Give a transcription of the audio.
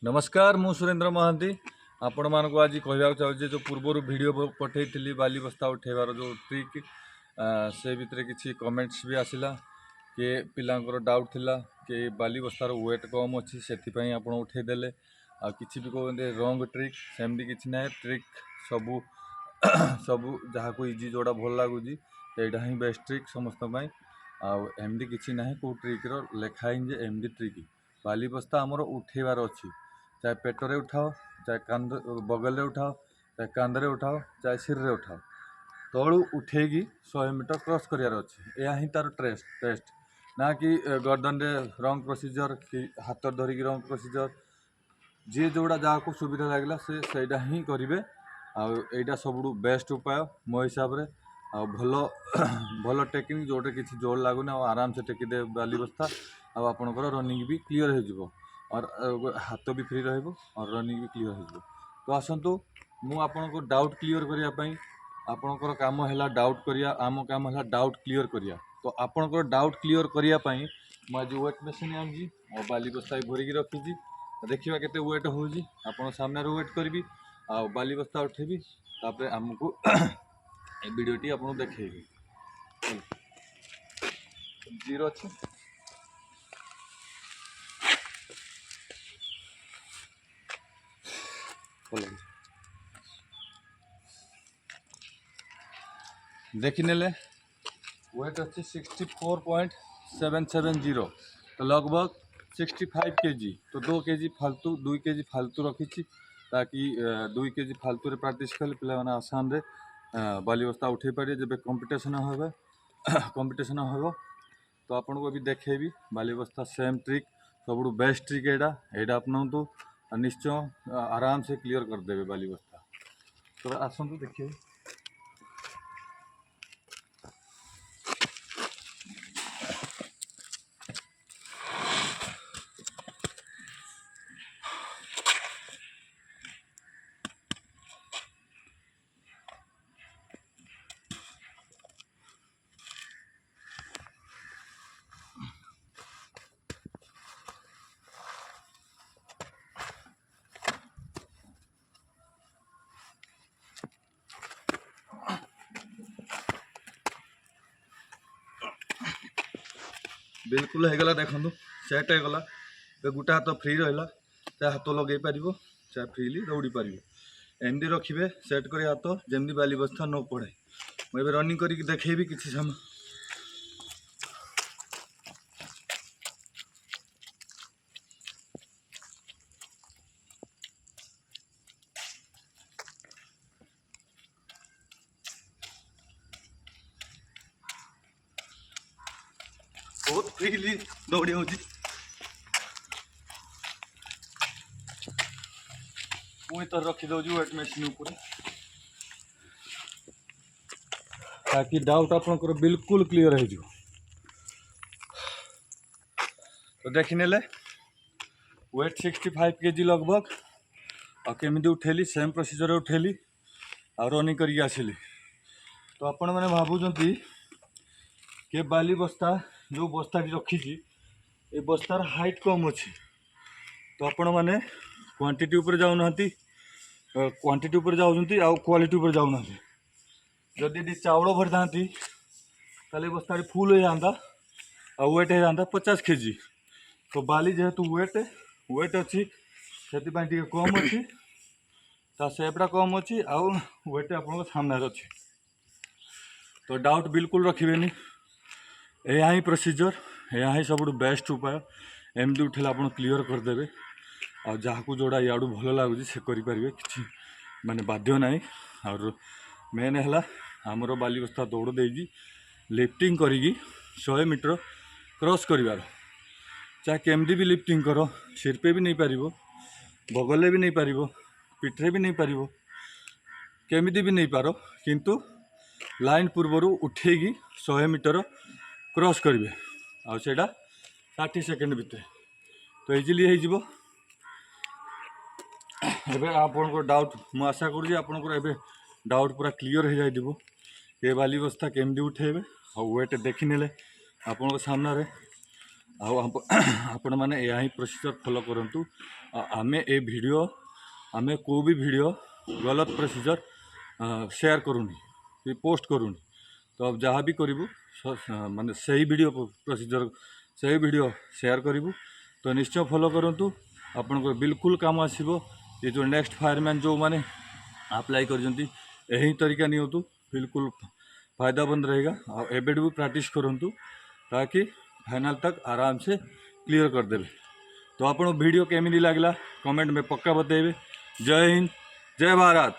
नमस्कार मु सुरेंद्र महांती आपण मानक आज कहवाक चाहूँगी जो पूर्वर वीडियो पठेली बाली बस्ता उठेबार जो ट्रिक से भितर किसी कमेंट्स भी आसला कि पिलांकर डाउट थिला कि बाली बस्तार वेट कम अच्छी से आप उठेदेले आ किसी भी कहते रंग ट्रिक सेमती किसी ना ट्रिक सबू सबू जहाँ को इजी जोड़ा भल लगुच यहाँ ही बेस्ट ट्रिक समस्त आमती किसी ना कौ ट्रिक्र लेखाई जे एमती ट्रिक बाली बस्ता आमर उठेबार अच्छी चाहे पेटरे उठाओ चाहे कांध बगल रे उठाओ चाहे कांधे उठाओ चाहे सिर रे उठाओ तलू उठेगी 100 मीटर क्रॉस करार अच्छे यह ही तार टेस्ट ना कि गर्दन रे रंग प्रोसीजर कि हाथ धरिकी रंग प्रोसीजर जी जोड़ा जहाँ को सुविधा लगला से ही करेंगे आईटा सब बेस्ट उपाय मो हिसाब से भल भल टेक्निक जोटे किसी जोर लगुना आराम से टेकीदे बाली बस्ता आपणकर रनिंग भी क्लीयर हो और हाथ भी फ्री रहिबो और रनिंग भी क्लीयर हो। तो आसतु मु आपनको डाउट क्लीयर करने आपणकर काम है डाउट करिया आम काम है डाउट क्लीयर करिया। तो आपणकर डाउट क्लीयर करने मुझे वेट मशीन आनी और बाली बस्ता भरिकी रखी देखा केते वेट हो सामने वेट करी आ बाली बस्ता उठेबी तापर आमको वीडियोटी आपको देखेबी जीरो अच्छे देखने वेट अच्छे 64.770 तो लगभग 65 kg तो 2 kg फालतू 2 kg फालतू रखी ताकि 2 kg फालतू प्राक्ट कले पे आसान रे बाली बस्ता उठे पारे जब कंपटीशन हे कंपटीशन हे तो आपन को भी देखेबी बाली बस्ता सेम ट्रिक सब बेस्ट ट्रिक एटा अपनातु निश्चय आराम से क्लीयर करदे बाली बस्ता। तो आसतु देखिए बिल्कुल होगला देखो सेट होगला गोटे हाथ फ्री रहा चाहे हाथ लगे पार चाहे फ्रीली दौड़ी पार एमती रखिए सेट कर हाथ जमी बाली बस्ता न पड़े मुझे रनिंग करके देखेबी किसी समय बहुत फ्रीली दौड़ी हो पुणी तो रखीदे वेट मशीन उपर ताकि डाउट आपंकर बिल्कुल क्लीयर हो। तो देखने वेट 65 kg लगभग आमती उठेली सेम प्रोसीजर उठेली आ रनिंग करके आसिली। तो आपण मैंने भावुंट कि बाली बस्ता जो बस्ता रखी ये बस्तार हाइट कम अच्छी तो आपण मैंने क्वांटिटी उपर जाऊना क्वांटिटी उपर जाऊँच आ क्वालिटी उपर जाऊना जदि चाउल भरी था ताले बस्ता फुल हो जाता आ वेट हो जाता 50 kg तो बाली जेहेतु वेट अच्छी से कम अच्छी ता सेपटा कम अच्छी आउ वेट आप सामने अच्छी। तो डाउट बिल्कुल रखिए यह ही प्रोसीजर यह ही सब बेस्ट उपाय एमती उठे आप क्लीयर करदे आ जहाँ को जोड़ा इाड़ू भल लगुच से करेंगे कि माने बाध्य ना और मेन है आमर बाली बस्ता दौड़ दे लिफ्टिंग करी 100 मीटर क्रॉस कर चाहे केमती भी लिफ्टिंग कर सिर पे भी नहीं पार बगल भी नहीं पार पिठरे भी नहीं पार केमिति भी नहीं पार किंतु लाइन पूर्वर उठेगी 100 मीटर क्रॉस करेंगे आटा 60 सेकेंड भितर तो इजिली हो आप डाउट मु आशा कर डाउट पूरा क्लीयर हो जाए ये बाली बस्ता केमती उठेबे और वेट देखने आपण सामने आपण मैंने यही प्रोसीजर फॉलो करूँ। आमे ए वीडियो आमे को भी वीडियो गलत प्रोसीजर शेयर करूनी कि पोस्ट करूनी। तो अब जहाँ भी करूँ माने सही वीडियो प्रोसीजर सही वीडियो शेयर करूँ। तो निश्चय फॉलो करूँ, आपन को बिल्कुल काम आसीबो। ये जो नेक्स्ट फायरमैन जो माने अप्लाई कर यही तरीका नियंतु, बिल्कुल फायदामंद रहेगा। और एबेड भी प्रैक्टिस करूँ ताकि फाइनल तक आराम से क्लियर कर देवे। तो आपन वीडियो केमिति लागला कमेंट में पक्का बताइए। जय हिंद, जय भारत।